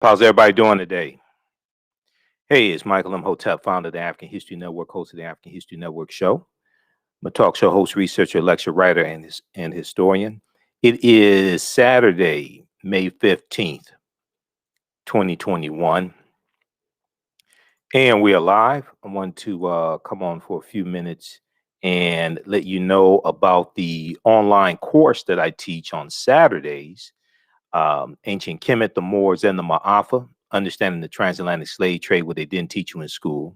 How's everybody doing today? Hey, it's Michael Imhotep, founder of the African History Network, host of the African History Network show. I'm a talk show host, researcher, lecturer, writer, and historian. It is Saturday, May 15th, 2021, and we are live. I want to come on for a few minutes and let you know about the online course that I teach on Saturdays. Ancient Kemet, the Moors, and the Maafa, understanding the transatlantic slave trade, what they didn't teach you in school.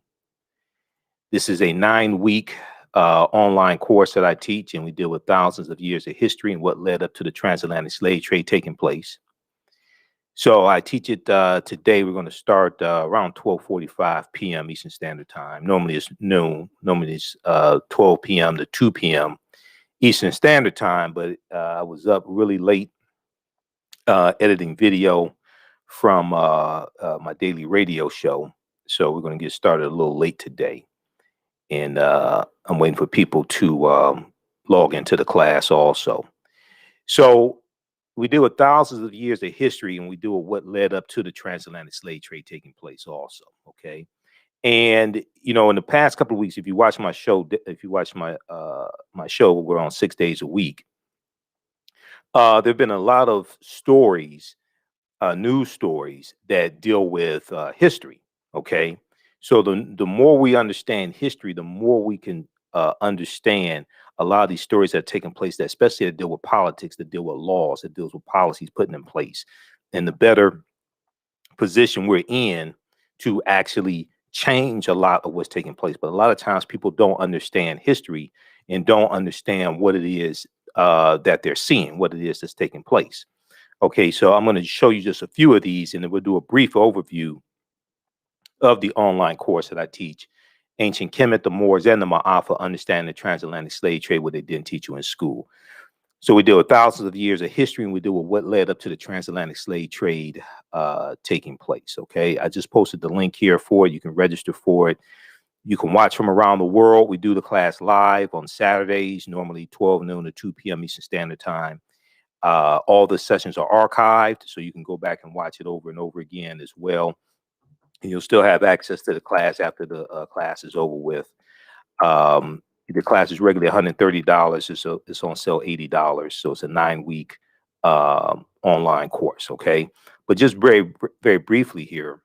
This is a 9-week online course that I teach, and we deal with thousands of years of history and what led up to the transatlantic slave trade taking place. So I teach it today. We're going to start around 12:45 p.m. Eastern Standard Time. Normally it's noon. Normally it's 12 p.m. to 2 p.m. Eastern Standard Time, but I was up really late editing video from my daily radio show. So we're going to get started a little late today. And I'm waiting for people to log into the class also. So we deal with thousands of years of history, and we deal with what led up to the transatlantic slave trade taking place also. Okay. And in the past couple of weeks, if you watch my show, my show, we're on 6 days a week. There've been a lot of stories, news stories that deal with history. Okay, so the more we understand history, the more we can understand a lot of these stories that are taking place, that especially that deal with politics, that deal with laws, that deals with policies putting in place, and the better position we're in to actually change a lot of what's taking place. But a lot of times people don't understand history and don't understand what it is that they're seeing, what it is that's taking place. Okay, so I'm going to show you just a few of these, and then we'll do a brief overview of the online course that I teach. Ancient Kemet, the Moors, and the Maafa, understanding the transatlantic slave trade, what they didn't teach you in school. So we deal with thousands of years of history, and we deal with what led up to the transatlantic slave trade taking place. Okay, I just posted the link here for it. You can register for it. You can watch from around the world. We do the class live on Saturdays, normally 12 noon to 2 p.m. Eastern Standard Time. All the sessions are archived, so you can go back and watch it over and over again as well. And you'll still have access to the class after the class is over with. The class is regularly $130. It's on sale $80. So it's a 9-week online course. Okay, but just very briefly here,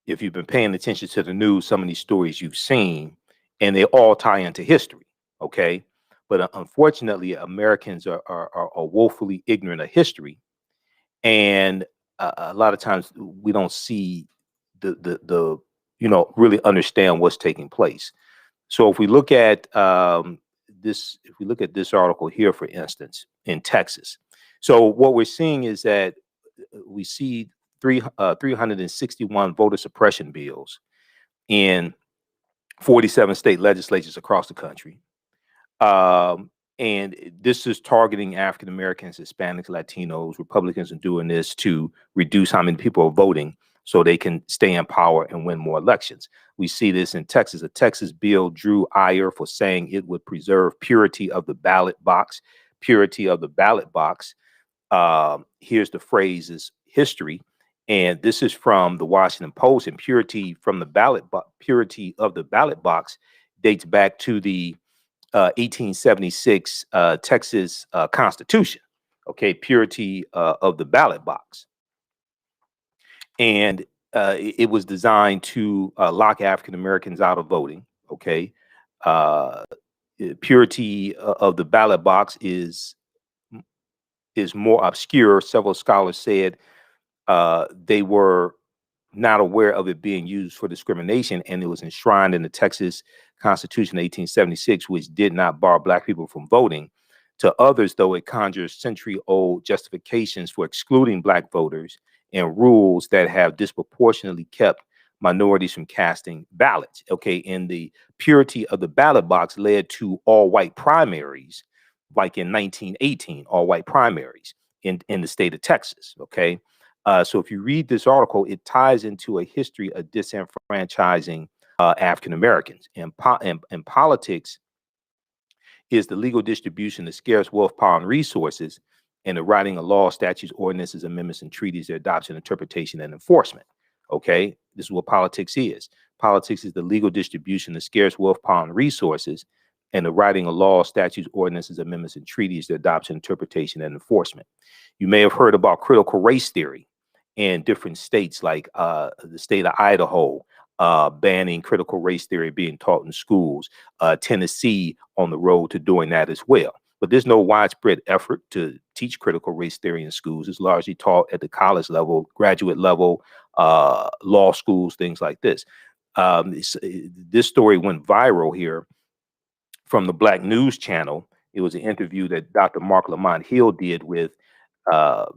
if you've been paying attention to the news, some of these stories you've seen, and they all tie into history. Okay, but unfortunately, Americans are woefully ignorant of history, and a lot of times we don't see the really understand what's taking place. So if we look at if we look at this article here, for instance, in Texas, so what we're seeing is that we see 361 voter suppression bills in 47 state legislatures across the country. And this is targeting African Americans, Hispanics, Latinos. Republicans are doing this to reduce how many people are voting so they can stay in power and win more elections. We see this in Texas. A Texas bill drew ire for saying it would preserve purity of the ballot box. Purity of the ballot box. Here's the phrase is history. And this is from the Washington Post. And purity from the purity of the ballot box dates back to the 1876 Texas Constitution. Okay, purity of the ballot box, and it was designed to lock African Americans out of voting. Okay, uh, purity of the ballot box is more obscure. Several scholars said they were not aware of it being used for discrimination, and it was enshrined in the Texas Constitution 1876, which did not bar Black people from voting. To others, though, it conjures century-old justifications for excluding Black voters and rules that have disproportionately kept minorities from casting ballots. Okay, and the purity of the ballot box led to all-white primaries, like in 1918, all-white primaries in the state of Texas. Okay, so if you read this article, it ties into a history of disenfranchising African Americans. And politics is the legal distribution of scarce wealth, power, and resources. and the writing of laws, statutes, ordinances, amendments, and treaties, their adoption, interpretation, and enforcement. Okay, this is what politics is. Politics is the legal distribution of scarce wealth, power, and resources, and the writing of laws, statutes, ordinances, amendments, and treaties, their adoption, interpretation, and enforcement. You may have heard about critical race theory in different states, like the state of Idaho, banning critical race theory being taught in schools, Tennessee on the road to doing that as well. But there's no widespread effort to teach critical race theory in schools. It's largely taught at the college level, graduate level, law schools, things like this. This story went viral here from the Black News Channel. It was an interview that Dr. Mark Lamont Hill did with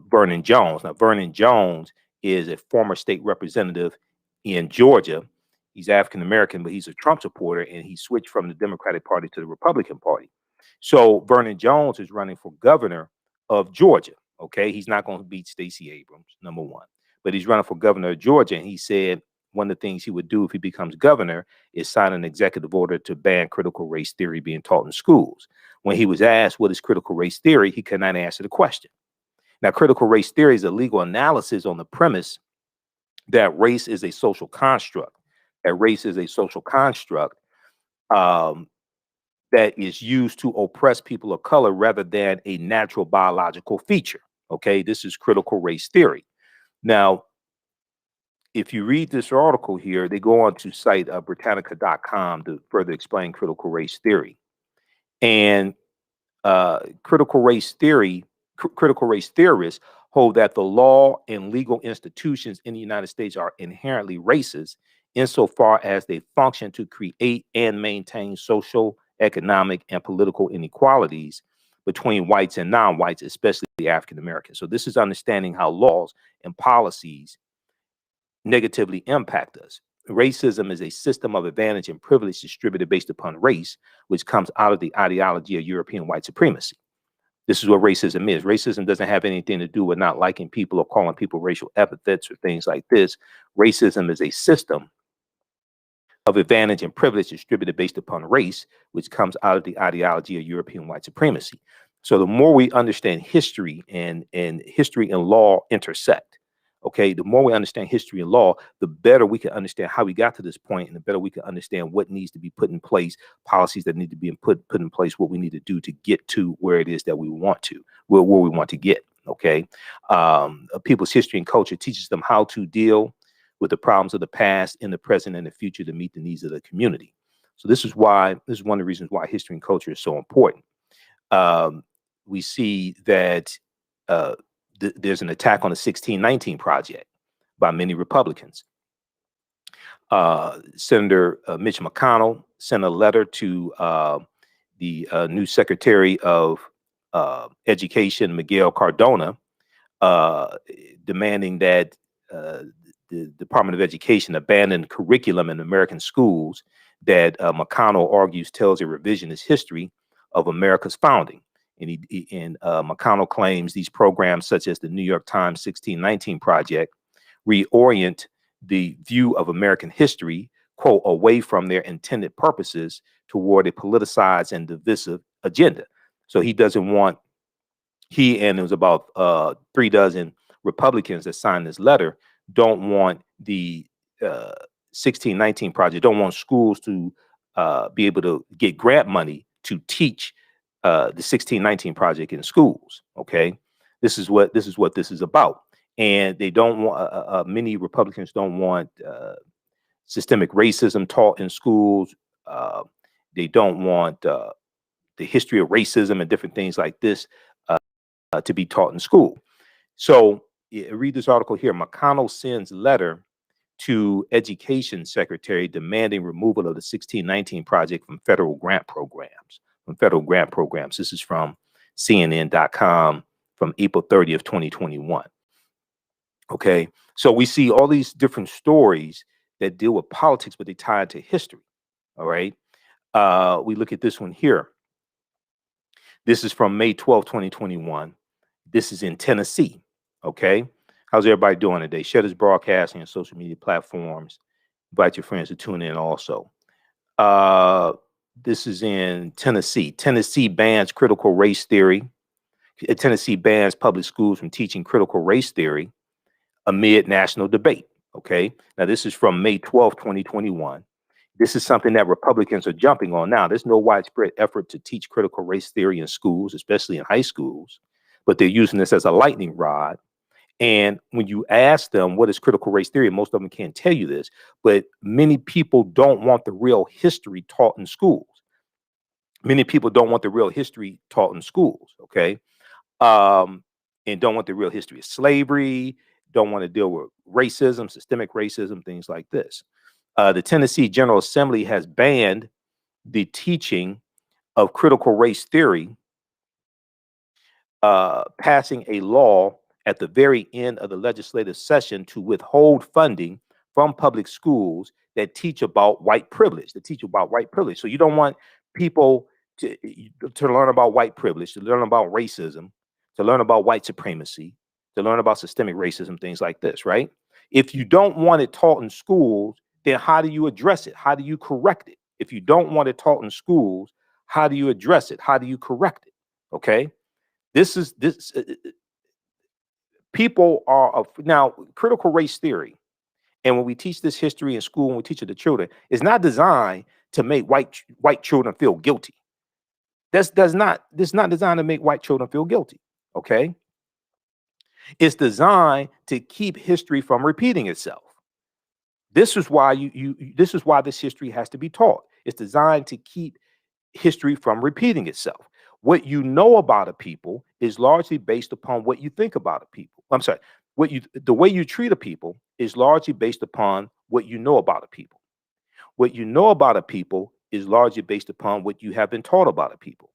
Vernon Jones. Now, Vernon Jones is a former state representative in Georgia. He's African American, but he's a Trump supporter, and he switched from the Democratic Party to the Republican Party. So Vernon Jones is running for governor of Georgia. Okay, he's not going to beat Stacey Abrams, number one, but he's running for governor of Georgia, and he said one of the things he would do if he becomes governor is sign an executive order to ban critical race theory being taught in schools. When he was asked what is critical race theory, he could not answer the question. Now, critical race theory is a legal analysis on the premise that race is a social construct, that is used to oppress people of color rather than a natural biological feature. Okay, this is critical race theory. Now, if you read this article here, they go on to cite Britannica.com to further explain critical race theory. And critical race theorists hold that the law and legal institutions in the United States are inherently racist insofar as they function to create and maintain social, economic, and political inequalities between whites and non-whites, especially the African Americans. So this is understanding how laws and policies negatively impact us. Racism is a system of advantage and privilege distributed based upon race, which comes out of the ideology of European white supremacy. This is what racism is. Racism doesn't have anything to do with not liking people or calling people racial epithets or things like this. Racism is a system of advantage and privilege distributed based upon race, which comes out of the ideology of European white supremacy. So the more we understand history and history and law intersect, okay, the more we understand history and law, the better we can understand how we got to this point, and the better we can understand what needs to be put in place, policies that need to be put in place, what we need to do to get to where it is that we want to, where we want to get. Okay, people's history and culture teaches them how to deal with the problems of the past, in the present, and the future to meet the needs of the community. So this is one of the reasons why history and culture is so important. We see that there's an attack on the 1619 Project by many Republicans. Senator Mitch McConnell sent a letter to the new Secretary of Education, Miguel Cardona, demanding that the Department of Education abandon curriculum in American schools that McConnell argues tells a revisionist history of America's founding. And McConnell claims these programs, such as the New York Times 1619 Project, reorient the view of American history, quote, away from their intended purposes toward a politicized and divisive agenda. So he doesn't want, and it was about 3 dozen Republicans that signed this letter, don't want the 1619 Project, don't want schools to be able to get grant money to teach the 1619 Project in schools. Okay, this is what this is about, and they don't want. Many Republicans don't want systemic racism taught in schools. They don't want the history of racism and different things like this to be taught in school. So read this article here. McConnell sends letter to Education Secretary demanding removal of the 1619 Project from federal grant programs. This is from CNN.com from April 30th, 2021. Okay, so we see all these different stories that deal with politics, but they tie it to history. All right, we look at this one here. This is from May 12th, 2021. This is in Tennessee. Okay, how's everybody doing today? Share this broadcast on social media platforms. Invite your friends to tune in also. This is in Tennessee. Tennessee bans critical race theory. Tennessee bans public schools from teaching critical race theory amid national debate. Okay. Now, this is from May 12th, 2021. This is something that Republicans are jumping on now. There's no widespread effort to teach critical race theory in schools, especially in high schools, but they're using this as a lightning rod. And when you ask them what is critical race theory, most of them can't tell you this, but many people don't want the real history taught in schools. Many people don't want the real history taught in schools, okay? And don't want the real history of slavery, don't want to deal with racism, systemic racism, things like this. The Tennessee General Assembly has banned the teaching of critical race theory, passing a law at the very end of the legislative session to withhold funding from public schools that teach about white privilege, So you don't want people to learn about white privilege, to learn about racism, to learn about white supremacy, to learn about systemic racism, things like this, right? If you don't want it taught in schools, then how do you address it? How do you correct it? If you don't want it taught in schools, how do you address it? How do you correct it? Okay. This is this people are now critical race theory. And when we teach this history in school, when we teach it to children, it's not designed to make white children feel guilty. That's not designed to make white children feel guilty. Okay. It's designed to keep history from repeating itself. This is why this is why this history has to be taught. It's designed to keep history from repeating itself. What you know about a people is largely based upon what you think about a people. I'm sorry, the way you treat a people is largely based upon what you know about a people. What you know about a people is largely based upon what you have been taught about a people.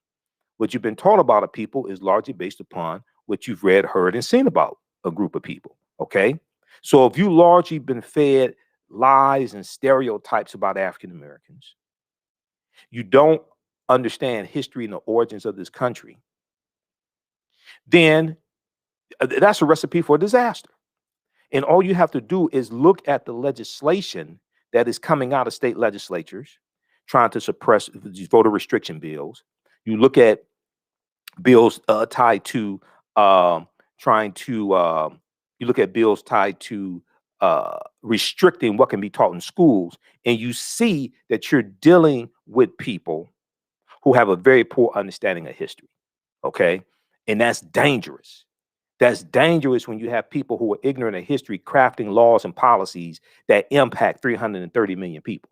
What you've been taught about a people is largely based upon what you've read, heard, and seen about a group of people. Okay. So if you largely been fed lies and stereotypes about African Americans, you don't understand history and the origins of this country, then that's a recipe for disaster. And all you have to do is look at the legislation that is coming out of state legislatures trying to suppress these voter restriction bills. You look at bills tied to trying to, you look at bills tied to restricting what can be taught in schools, and you see that you're dealing with people who have a very poor understanding of history. Okay. And that's dangerous. That's dangerous when you have people who are ignorant of history crafting laws and policies that impact 330 million people.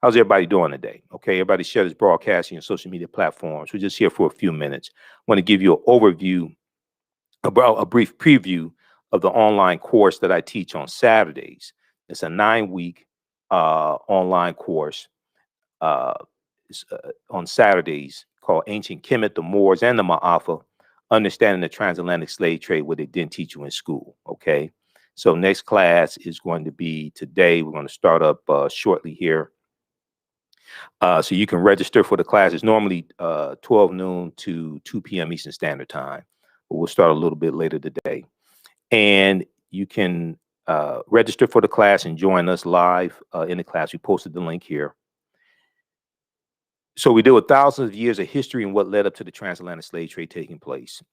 How's everybody doing today? Okay, everybody share this broadcasting on social media platforms. We're just here for a few minutes. I want to give you an overview, about a brief preview of the online course that I teach on Saturdays. It's a 9-week online course on Saturdays called Ancient Kemet, the Moors, and the Maafa, Understanding the Transatlantic Slave Trade, what they didn't teach you in school. Okay. So next class is going to be today. We're going to start up shortly here. So you can register for the class. It's normally 12 noon to 2 p.m. Eastern Standard Time, but we'll start a little bit later today. And you can register for the class and join us live in the class. We posted the link here. So we deal with thousands of years of history and what led up to the transatlantic slave trade taking place.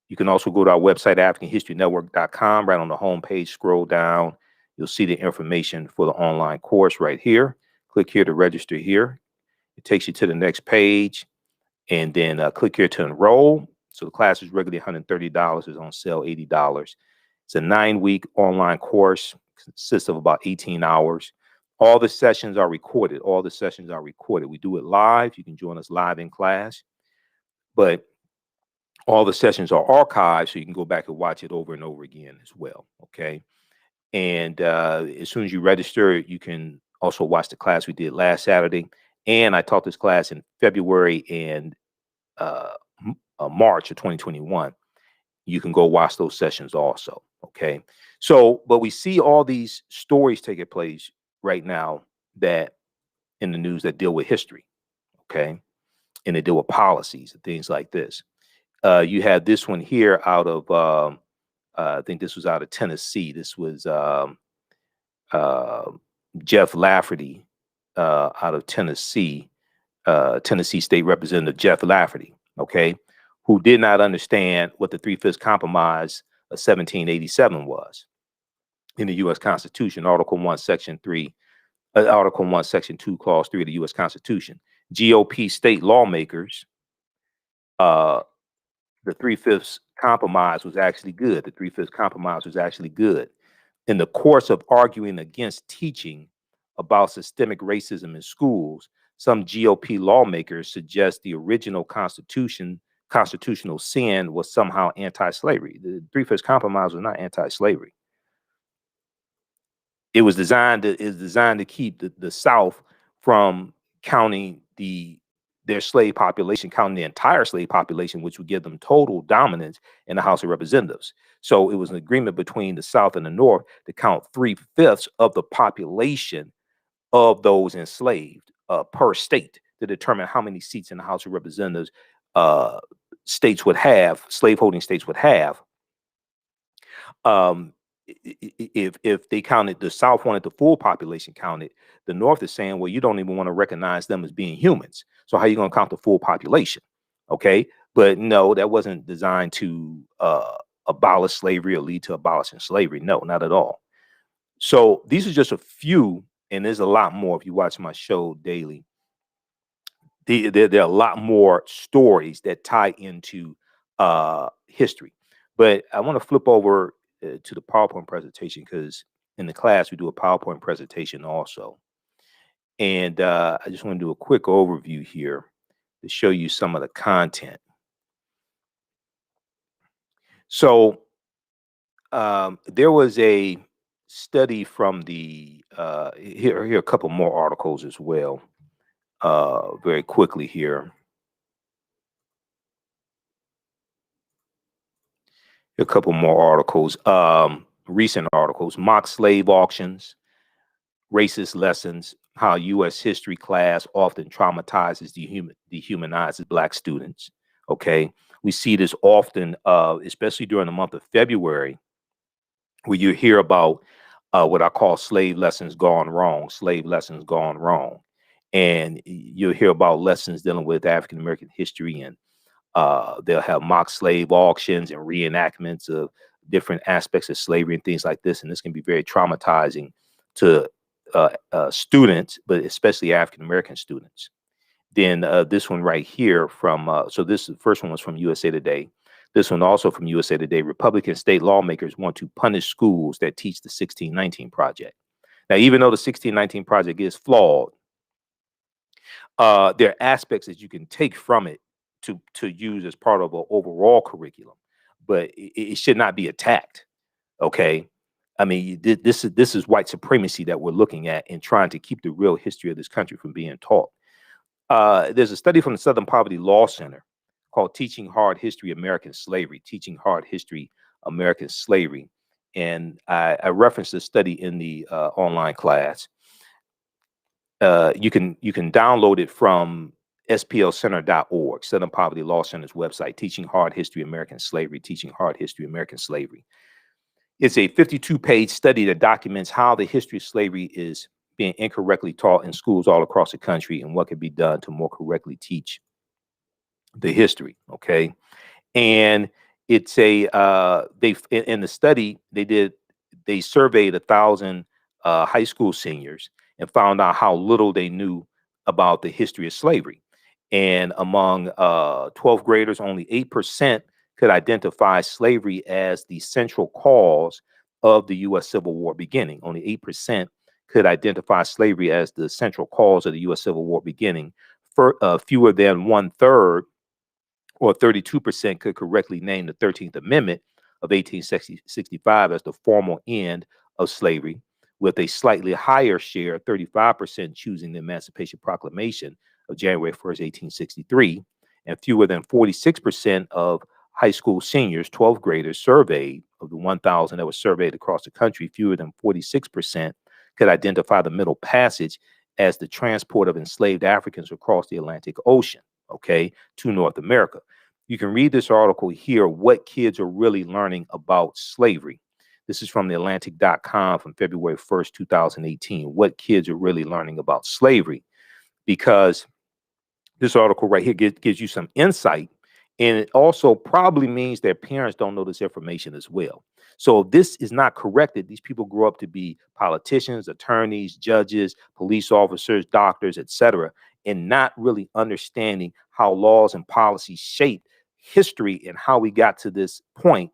You can also go to our website, AfricanHistoryNetwork.com. Right on the home page, scroll down. You'll see the information for the online course right here. Click here to register here. It takes you to the next page. And then click here to enroll. So the class is regularly $130. It's on sale $80. It's a 9-week online course. Consists of about 18 hours. All the sessions are recorded. We do it live. You can join us live in class. But all the sessions are archived, so you can go back and watch it over and over again as well. Okay. And as soon as you register, you can also watch the class we did last Saturday. And I taught this class in February and March of 2021. You can go watch those sessions also. Okay. So, but we see all these stories taking place right now that in the news that deal with history. Okay. And they deal with policies and things like this. You had this one here out of, I think this was out of Tennessee. This was Jeff Lafferty out of Tennessee, Tennessee State Representative Jeff Lafferty, okay, who did not understand what the Three-Fifths Compromise of 1787 was in the U.S. Constitution, Article 1, Section 3, Article 1, Section 2, Clause 3 of the U.S. Constitution. GOP state lawmakers, the Three-Fifths Compromise was actually good. The Three-Fifths Compromise was actually good. In the course of arguing against teaching about systemic racism in schools, some GOP lawmakers suggest the original constitutional sin was somehow anti-slavery. The Three-Fifths Compromise was not anti-slavery. It was designed to keep the South from counting their slave population, counting the entire slave population, which would give them total dominance in the House of Representatives. So it was an agreement between the South and the North to count 3/5 of the population of those enslaved per state to determine how many seats in the House of Representatives states would have, slaveholding states would have. If they counted, the South wanted the full population counted, the North is saying, well, you don't even want to recognize them as being humans. So how are you going to count the full population? Okay. But no, that wasn't designed to abolish slavery or lead to abolishing slavery. No, not at all. So these are just a few, and there's a lot more if you watch my show daily. There are a lot more stories that tie into history. But I want to flip over to the PowerPoint presentation, because in the class we do a PowerPoint presentation also. And I just want to do a quick overview here to show you some of the content. So there was a study from the, here are a couple more articles as well, very quickly here. A couple more articles, recent articles: mock slave auctions, racist lessons, how U.S. history class often traumatizes, dehumanizes Black students. Okay, we see this often, especially during the month of February, where you hear about what I call slave lessons gone wrong, slave lessons gone wrong. And you'll hear about lessons dealing with African American history, and they'll have mock slave auctions and reenactments of different aspects of slavery and things like this. And this can be very traumatizing to students, but especially African American students. Then this one right here from, so this the first one was from USA Today. This one also from USA Today: Republican state lawmakers want to punish schools that teach the 1619 Project. Now, even though the 1619 Project is flawed, there are aspects that you can take from it to use as part of an overall curriculum, but it should not be attacked. Okay, I mean, this is white supremacy that we're looking at and trying to keep the real history of this country from being taught. There's a study from the Southern Poverty Law Center called "Teaching Hard History American Slavery," Teaching Hard History American Slavery, and I referenced this study in the online class. You can download it from splcenter.org, Southern Poverty Law Center's website, Teaching Hard History American Slavery, Teaching Hard History American Slavery. It's a 52-page study that documents how the history of slavery is being incorrectly taught in schools all across the country and what can be done to more correctly teach the history. Okay. And it's a, in the study they surveyed 1,000 high school seniors and found out how little they knew about the history of slavery. And among 12th graders, only 8% could identify slavery as the central cause of the U.S. Civil War beginning. Only 8% could identify slavery as the central cause of the U.S. Civil War beginning. For fewer than 1/3, or 32%, could correctly name the 13th Amendment of 1865 as the formal end of slavery, with a slightly higher share, 35%, choosing the Emancipation Proclamation of January 1st, 1863, and fewer than 46% of high school seniors, 12th graders surveyed, of the 1,000 that were surveyed across the country, fewer than 46% could identify the Middle Passage as the transport of enslaved Africans across the Atlantic Ocean, okay, to North America. You can read this article here, What Kids Are Really Learning About Slavery. This is from theatlantic.com from February 1st, 2018. What kids are really learning about slavery, because this article right here gives you some insight And it also probably means their parents don't know this information as well. So if this is not corrected, these people grow up to be politicians, attorneys, judges, police officers, doctors, etc., and not really understanding how laws and policies shape history and how we got to this point,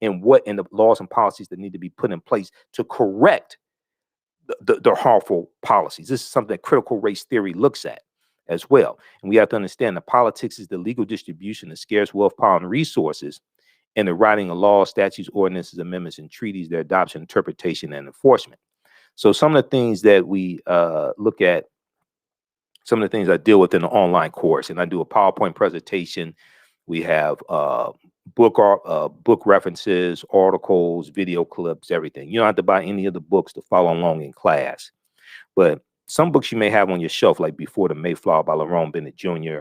and what in the laws and policies that need to be put in place to correct the harmful policies. This is something that critical race theory looks at as well. And we have to understand that politics is the legal distribution of scarce wealth, power, and resources, and the writing of laws, statutes, ordinances, amendments, and treaties, their adoption, interpretation, and enforcement. So some of the things that we look at, some of the things I deal with in the online course, and I do a PowerPoint presentation. We have book references, articles, video clips, everything. You don't have to buy any of the books to follow along in class, but some books you may have on your shelf, like Before the Mayflower by Lerone Bennett Jr.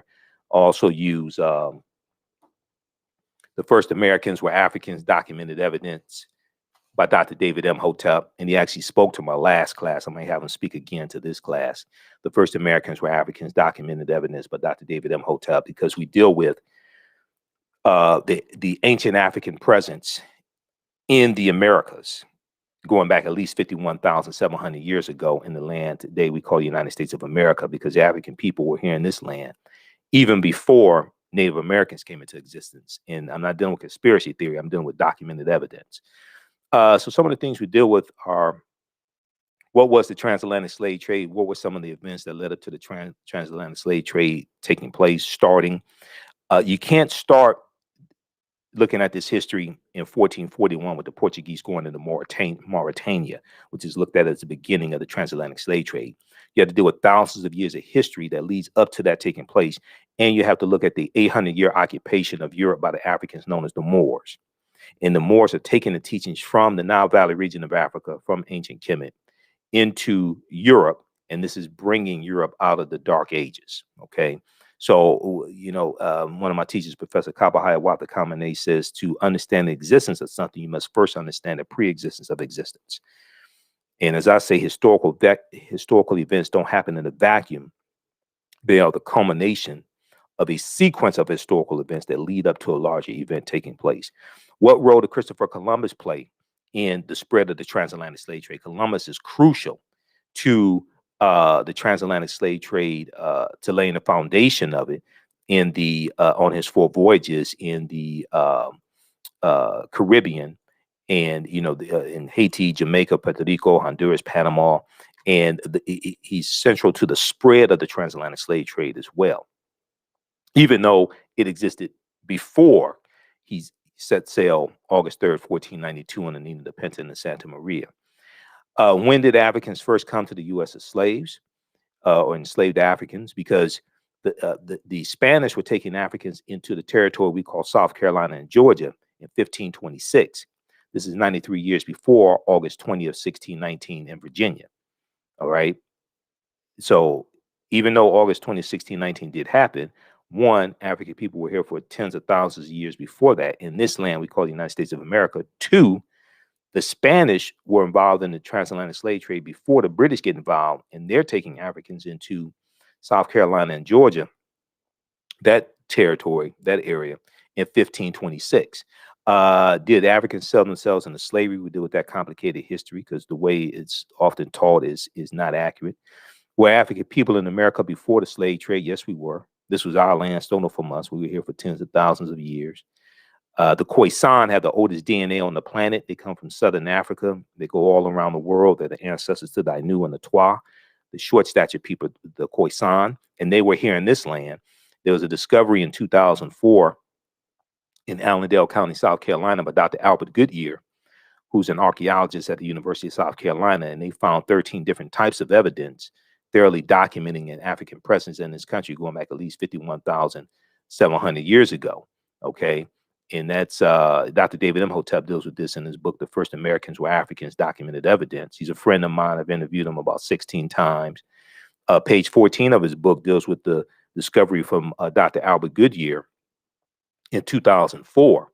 Also use The First Americans Were Africans, Documented Evidence by Dr. David Imhotep. And he actually spoke to my last class. I may have him speak again to this class. The First Americans Were Africans, Documented Evidence by Dr. David Imhotep, because we deal with the ancient African presence in the Americas, going back at least 51,700 years ago in the land today we call the United States of America, because the African people were here in this land even before Native Americans came into existence. And I'm not dealing with conspiracy theory. I'm dealing with documented evidence. So some of the things we deal with are, what was the transatlantic slave trade? What were some of the events that led up to the transatlantic slave trade taking place, starting? You can't start looking at this history in 1441 with the Portuguese going into Mauritania, which is looked at as the beginning of the transatlantic slave trade. You have to deal with thousands of years of history that leads up to that taking place. And you have to look at the 800-year occupation of Europe by the Africans known as the Moors. And the Moors are taking the teachings from the Nile Valley region of Africa, from ancient Kemet, into Europe. And this is bringing Europe out of the Dark Ages. Okay. So, one of my teachers, Professor Kabahaya Wata Kamene, says to understand the existence of something, you must first understand the pre-existence of existence. And as I say, historical events don't happen in a vacuum. They are the culmination of a sequence of historical events that lead up to a larger event taking place. What role did Christopher Columbus play in the spread of the transatlantic slave trade? Columbus is crucial to the transatlantic slave trade, to laying the foundation of it in the on his 4 voyages in the Caribbean, and in Haiti, Jamaica, Puerto Rico, Honduras, Panama, and he's central to the spread of the transatlantic slave trade as well, even though it existed before he set sail August 3rd, 1492 on the Nina de Pinta in Santa Maria. When did Africans first come to the U.S. as slaves, or enslaved Africans? Because the Spanish were taking Africans into the territory we call South Carolina and Georgia in 1526. This is 93 years before August 20th, 1619 in Virginia. All right. So even though August 20th, 1619 did happen, one, African people were here for tens of thousands of years before that in this land we call the United States of America. Two, the Spanish were involved in the transatlantic slave trade before the British get involved, and they're taking Africans into South Carolina and Georgia, that territory, that area, in 1526. Did Africans sell themselves into slavery? We deal with that complicated history because the way it's often taught is not accurate. Were African people in America before the slave trade? Yes, we were. This was our land, stolen from us. We were here for tens of thousands of years. The Khoisan have the oldest DNA on the planet. They come from Southern Africa. They go all around the world. They're the ancestors to the Ainu and the Twa, the short-statured people, the Khoisan, and they were here in this land. There was a discovery in 2004 in Allendale County, South Carolina, by Dr. Albert Goodyear, who's an archaeologist at the University of South Carolina, and they found 13 different types of evidence thoroughly documenting an African presence in this country going back at least 51,700 years ago. Okay. And that's Dr. David Imhotep deals with this in his book, The First Americans Were Africans, Documented Evidence. He's a friend of mine. I've interviewed him about 16 times. Page 14 of his book deals with the discovery from Dr. Albert Goodyear in 2004.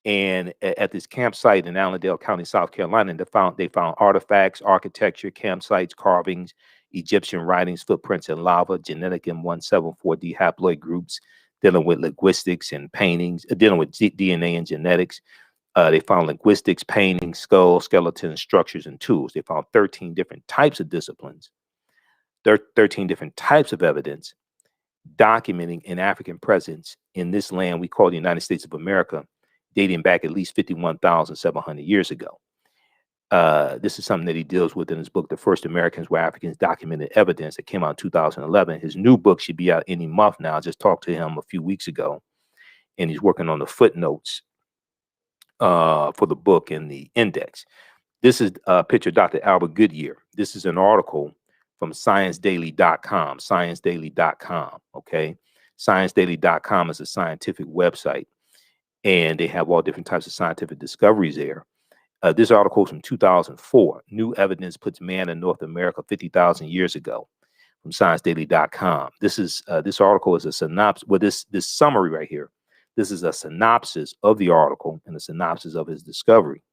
And at this campsite in Allendale County, South Carolina, they found artifacts, architecture, campsites, carvings, Egyptian writings, footprints in lava, genetic M174D haploid groups, dealing with linguistics and paintings, dealing with DNA and genetics. They found linguistics, painting, skull, skeletons, structures, and tools. They found 13 different types of disciplines, 13 different types of evidence documenting an African presence in this land we call the United States of America, dating back at least 51,700 years ago. This is something that he deals with in his book, The First Americans Were Africans, Documented Evidence, that came out in 2011. His new book should be out any month now. I just talked to him a few weeks ago, and he's working on the footnotes for the book and the index. This is a picture of Dr. Albert Goodyear. This is an article from ScienceDaily.com, ScienceDaily.com, okay? ScienceDaily.com is a scientific website, and they have all different types of scientific discoveries there. This article is from 2004. New evidence puts man in North America 50,000 years ago, from ScienceDaily.com. This article is a synopsis. Well, this summary right here. This is a synopsis of the article and a synopsis of his discovery.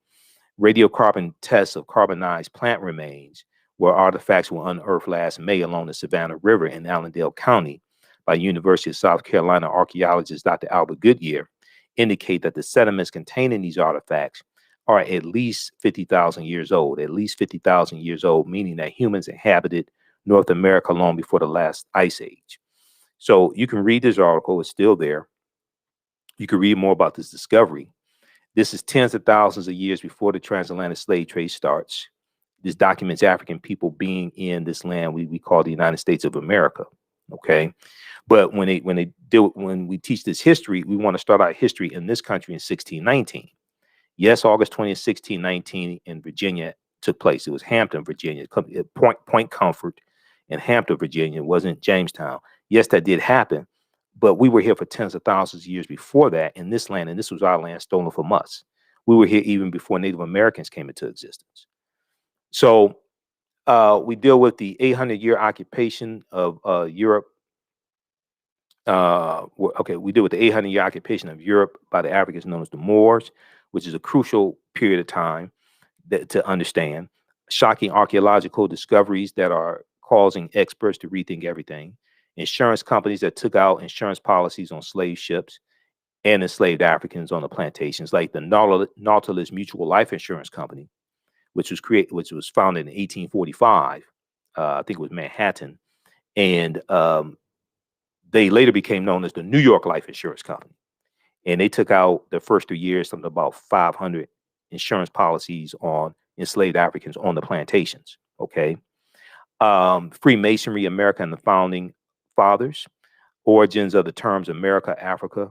Radiocarbon tests of carbonized plant remains, where artifacts were unearthed last May along the Savannah River in Allendale County by University of South Carolina archaeologist Dr. Albert Goodyear, indicate that the sediments containing these artifacts are at least 50,000 years old, at least 50,000 years old, meaning that humans inhabited North America long before the last ice age. So you can read this article, it's still there. You can read more about this discovery. This is tens of thousands of years before the transatlantic slave trade starts. This documents African people being in this land we call the United States of America. Okay, but when we teach this history, we want to start our history in this country in 1619. Yes, August 20th, 1619 in Virginia took place. It was Hampton, Virginia, Point Comfort in Hampton, Virginia. It wasn't Jamestown. Yes, that did happen, but we were here for tens of thousands of years before that in this land, and this was our land stolen from us. We were here even before Native Americans came into existence. So we deal with the 800-year occupation of Europe. We deal with the 800-year occupation of Europe by the Africans known as the Moors, which is a crucial period of time to understand. Shocking archaeological discoveries that are causing experts to rethink everything. Insurance companies that took out insurance policies on slave ships and enslaved Africans on the plantations, like the Nautilus Mutual Life Insurance Company, which was founded in 1845. I think it was Manhattan, and they later became known as the New York Life Insurance Company. And they took out the first 3 years, something about 500 insurance policies on enslaved Africans on the plantations. Okay. Freemasonry, America and the Founding Fathers, origins of the terms America, Africa,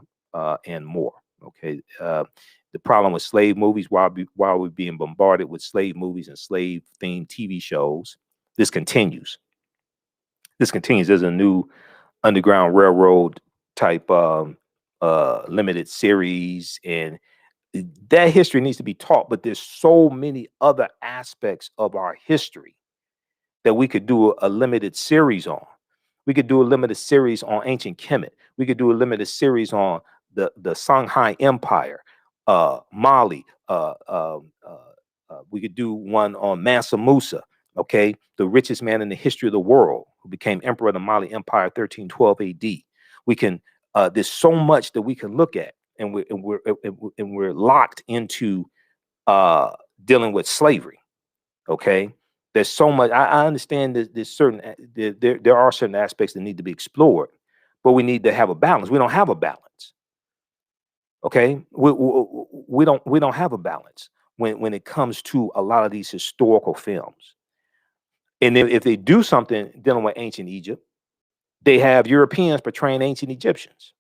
and more. Okay. The problem with slave movies, while we're being bombarded with slave movies and slave-themed TV shows, this continues. There's a new Underground Railroad type limited series, and that history needs to be taught. But there's so many other aspects of our history that we could do a limited series on. We could do a limited series on ancient Kemet. We could do a limited series on the Songhai Empire, Mali. We could do one on Mansa Musa, okay, the richest man in the history of the world, who became emperor of the Mali Empire 1312 AD. We can there's so much that we can look at, and we're locked into dealing with slavery. Okay, there's so much. I understand that there are certain aspects that need to be explored, but we need to have a balance. We don't have a balance. Okay, we don't have a balance when it comes to a lot of these historical films. And if they do something dealing with ancient Egypt, they have Europeans portraying ancient Egyptians.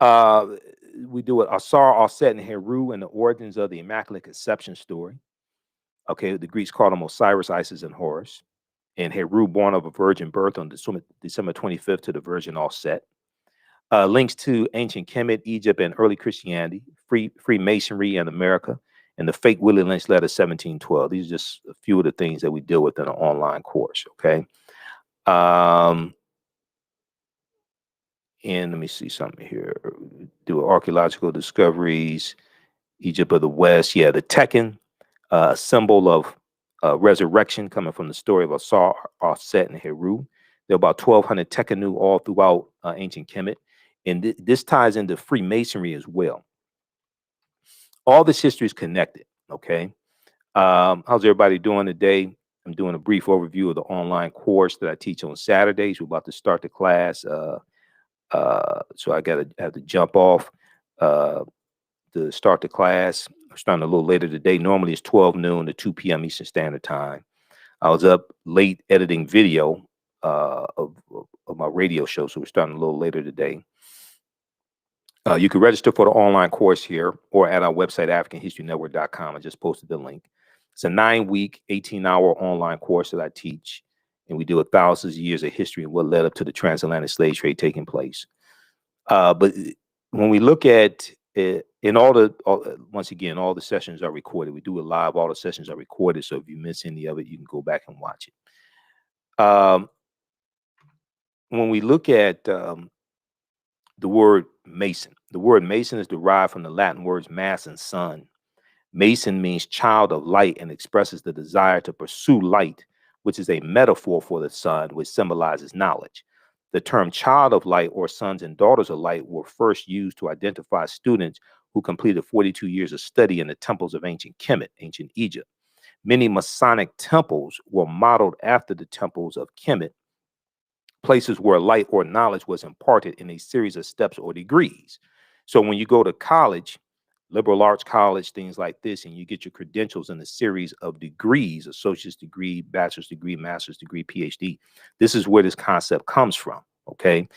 We do it Asar, Aset, and Heru, and the origins of the Immaculate Conception story. Okay, the Greeks called them Osiris, Isis, and Horus. And Heru, born of a virgin birth on December 25th to the Virgin Aset. Links to ancient Kemet, Egypt, and early Christianity, Freemasonry and America, and the fake Willie Lynch letter 1712. These are just a few of the things that we deal with in an online course, okay? And let me see something here. Do archaeological discoveries, Egypt of the West. Yeah, the Tekken, symbol of resurrection coming from the story of Asar, Aset, and Heru. There are about 1,200 Tekenu all throughout ancient Kemet. And this ties into Freemasonry as well. All this history is connected, okay? How's everybody doing today? I'm doing a brief overview of the online course that I teach on Saturdays. We're about to start the class. So I have to jump off to start the class. We're starting a little later today. Normally it's 12 noon to 2 p.m. Eastern Standard Time. I was up late editing video of my radio show, so we're starting a little later today. You can register for the online course here or at our website, AfricanHistoryNetwork.com. I just posted the link. It's a 9-week, 18-hour online course that I teach, and we deal with thousands of years of history and what led up to the transatlantic slave trade taking place. But when we look at it, once again, all the sessions are recorded. We do it live. All the sessions are recorded. So if you miss any of it, you can go back and watch it. When we look at the word Mason is derived from the Latin words mass and sun. Mason means child of light and expresses the desire to pursue light, which is a metaphor for the sun, which symbolizes knowledge. The term child of light or sons and daughters of light were first used to identify students who completed 42 years of study in the temples of ancient Kemet, ancient Egypt. Many Masonic temples were modeled after the temples of Kemet, places where light or knowledge was imparted in a series of steps or degrees. So when you go to college, liberal arts college, things like this, and you get your credentials in a series of degrees, associate's degree, bachelor's degree, master's degree, PhD, this is where this concept comes from, okay?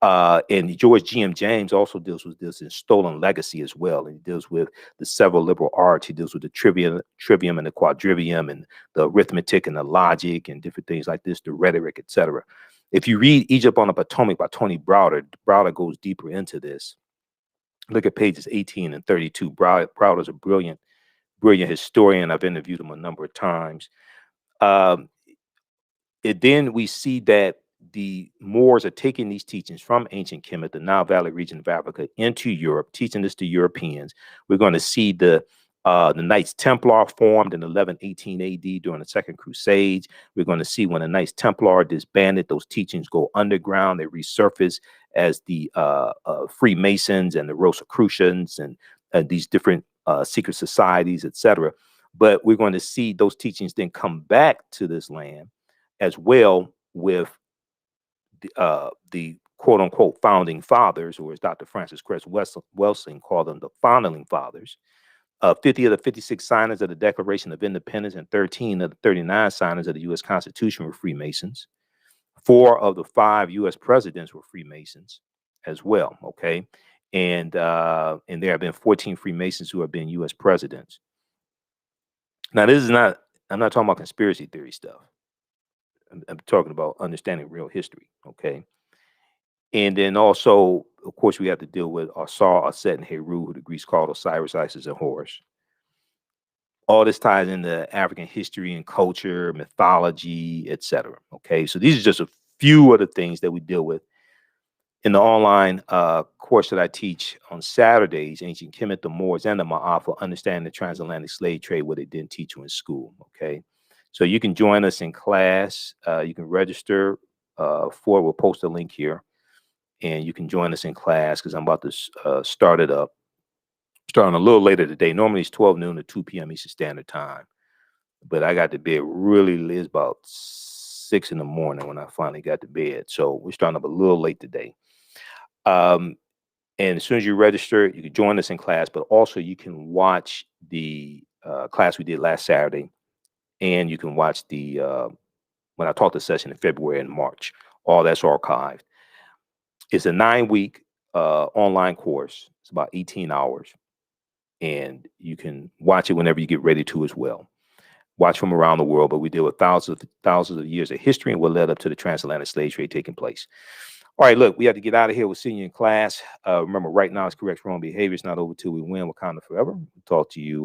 And George G.M. James also deals with this in Stolen Legacy as well. And he deals with the several liberal arts. He deals with the trivium and the quadrivium and the arithmetic and the logic and different things like this, the rhetoric, etc. If you read Egypt on the Potomac by Tony Browder, Browder goes deeper into this. Look at pages 18 and 32. Browder's a brilliant historian. I've interviewed him a number of times. Then we see that the Moors are taking these teachings from ancient Kemet, the Nile Valley region of Africa, into Europe, teaching this to Europeans. We're going to see the Knights Templar formed in 1118 AD during the Second Crusade. We're going to see when the Knights Templar disbanded, those teachings go underground. They resurface as the Freemasons and the Rosicrucians and these different secret societies, etc. But we're going to see those teachings then come back to this land, as well with the quote unquote founding fathers, or as Dr. Francis Cress Welsing called them, the founding fathers. 50 of the 56 signers of the Declaration of Independence and 13 of the 39 signers of the U.S. Constitution were Freemasons. 4 of the 5 U.S. presidents were Freemasons as well, okay? And there have been 14 Freemasons who have been U.S. presidents. Now, I'm not talking about conspiracy theory stuff. I'm talking about understanding real history, okay? And then also, of course, we have to deal with Asar, Aset, and Heru, who the Greeks called Osiris, Isis, and Horus. All this ties into African history and culture, mythology, etc. Okay, so these are just a few of the things that we deal with in the online course that I teach on Saturdays, Ancient Kemet, the Moors, and the Maafa, Understanding the Transatlantic Slave Trade, what they didn't teach you in school, okay? So you can join us in class. You can register we'll post a link here, and you can join us in class because I'm about to start it up. Starting a little later today. Normally it's 12 noon to 2 p.m. Eastern Standard Time. But I got to bed really, it's about 6 in the morning when I finally got to bed. So we're starting up a little late today. And as soon as you register, you can join us in class, but also you can watch the class we did last Saturday. And you can watch the when I taught the session in February and March. All that's archived. It's a 9-week online course. It's about 18 hours. And you can watch it whenever you get ready to as well. Watch from around the world, but we deal with thousands of years of history and what led up to the transatlantic slave trade taking place. All right, look, we have to get out of here. We'll see you in class. Remember, right now it's correct wrong behavior. It's not over till we win. Wakanda forever. We'll talk to you